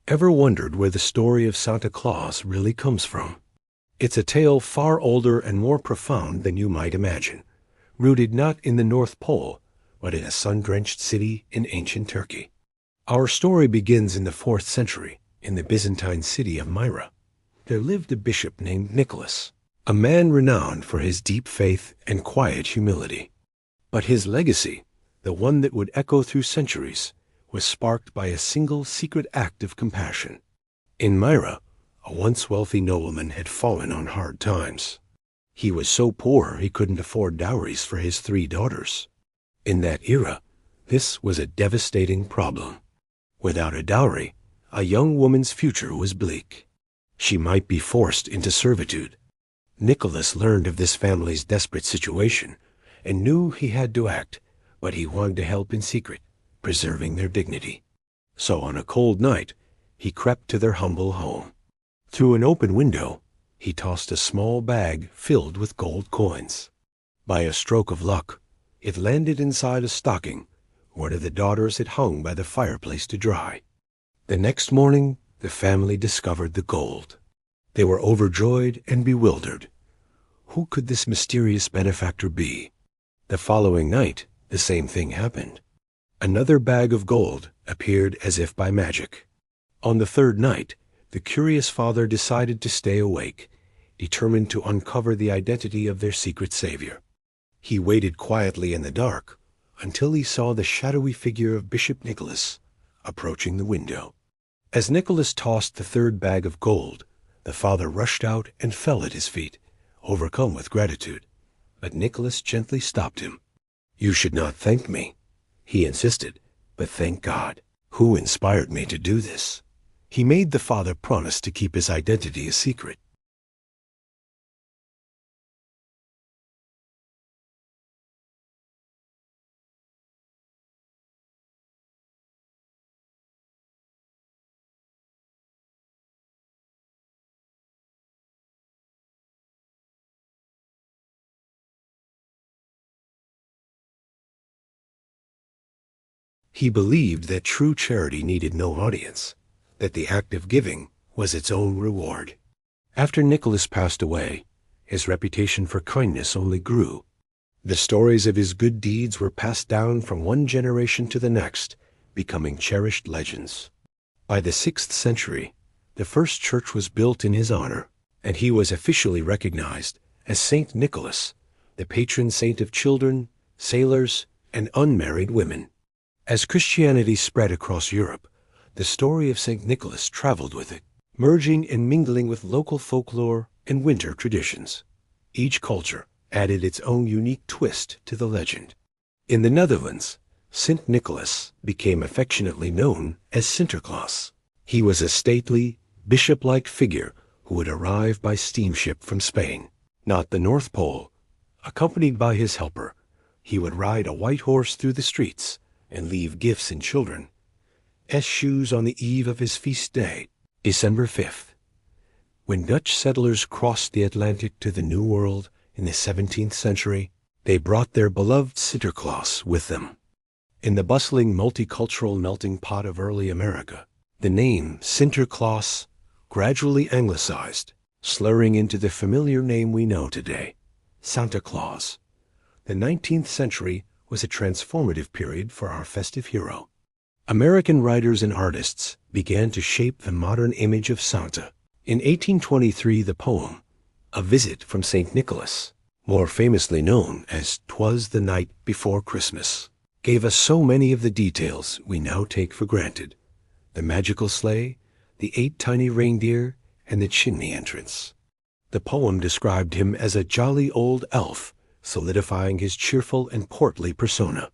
Ever wondered where the story of Santa Claus really comes from? It's a tale far older and more profound than you might imagine, rooted not in the North Pole, but in a sun-drenched city in ancient Turkey. Our story begins in the 4th century, in the Byzantine city of Myra. There lived a bishop named Nicholas, a man renowned for his deep faith and quiet humility. But his legacy, the one that would echo through centuries, was sparked by a single secret act of compassion. In Myra, a once wealthy nobleman had fallen on hard times. He was so poor he couldn't afford dowries for his 3 daughters. In that era, this was a devastating problem. Without a dowry, a young woman's future was bleak. She might be forced into servitude. Nicholas learned of this family's desperate situation and knew he had to act, but he wanted to help in secret, preserving their dignity. So on a cold night, he crept to their humble home. Through an open window, he tossed a small bag filled with gold coins. By a stroke of luck, it landed inside a stocking one of the daughters had hung by the fireplace to dry. The next morning, the family discovered the gold. They were overjoyed and bewildered. Who could this mysterious benefactor be? The following night, the same thing happened. Another bag of gold appeared as if by magic. On the 3rd night, the curious father decided to stay awake, determined to uncover the identity of their secret savior. He waited quietly in the dark until he saw the shadowy figure of Bishop Nicholas approaching the window. As Nicholas tossed the 3rd bag of gold, the father rushed out and fell at his feet, overcome with gratitude. But Nicholas gently stopped him. "You should not thank me," he insisted, "but thank God, who inspired me to do this." He made the father promise to keep his identity a secret. He believed that true charity needed no audience, that the act of giving was its own reward. After Nicholas passed away, his reputation for kindness only grew. The stories of his good deeds were passed down from one generation to the next, becoming cherished legends. By the 6th century, the first church was built in his honor, and he was officially recognized as Saint Nicholas, the patron saint of children, sailors, and unmarried women. As Christianity spread across Europe, the story of St. Nicholas traveled with it, merging and mingling with local folklore and winter traditions. Each culture added its own unique twist to the legend. In the Netherlands, St. Nicholas became affectionately known as Sinterklaas. He was a stately, bishop-like figure who would arrive by steamship from Spain, not the North Pole. Accompanied by his helper, he would ride a white horse through the streets and leave gifts in children's shoes on the eve of his feast day, December 5th. When Dutch settlers crossed the Atlantic to the New World in the 17th century, they brought their beloved Sinterklaas with them. In the bustling multicultural melting pot of early America, the name Sinterklaas gradually anglicized, slurring into the familiar name we know today, Santa Claus. The 19th century was a transformative period for our festive hero. American writers and artists began to shape the modern image of Santa. In 1823, the poem, A Visit from St. Nicholas, more famously known as "'Twas the Night Before Christmas," gave us so many of the details we now take for granted: the magical sleigh, the 8 tiny reindeer, and the chimney entrance. The poem described him as a jolly old elf, solidifying his cheerful and portly persona.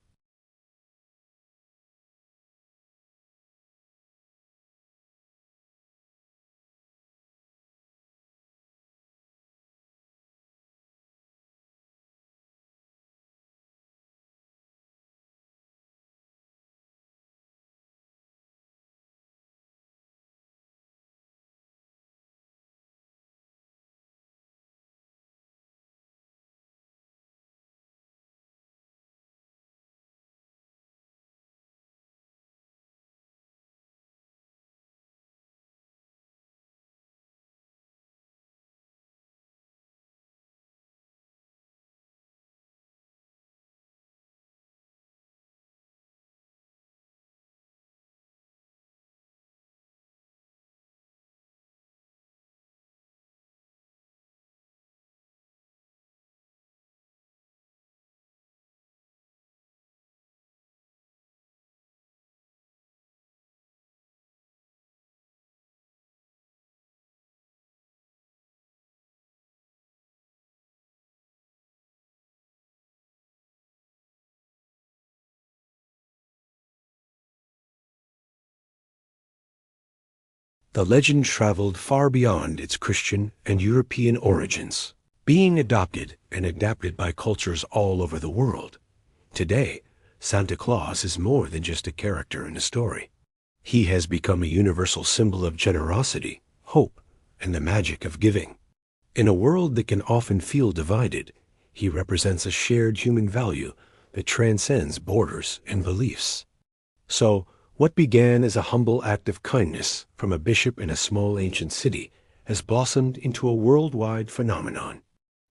The legend traveled far beyond its Christian and European origins, being adopted and adapted by cultures all over the world. Today, Santa Claus is more than just a character in a story. He has become a universal symbol of generosity, hope, and the magic of giving. In a world that can often feel divided, he represents a shared human value that transcends borders and beliefs. So, what began as a humble act of kindness from a bishop in a small ancient city has blossomed into a worldwide phenomenon.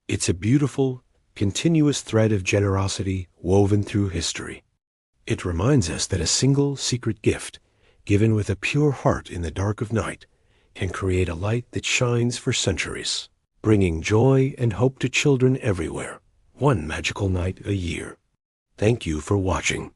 It's a beautiful, continuous thread of generosity woven through history. It reminds us that a single secret gift, given with a pure heart in the dark of night, can create a light that shines for centuries, bringing joy and hope to children everywhere, one magical night a year. Thank you for watching.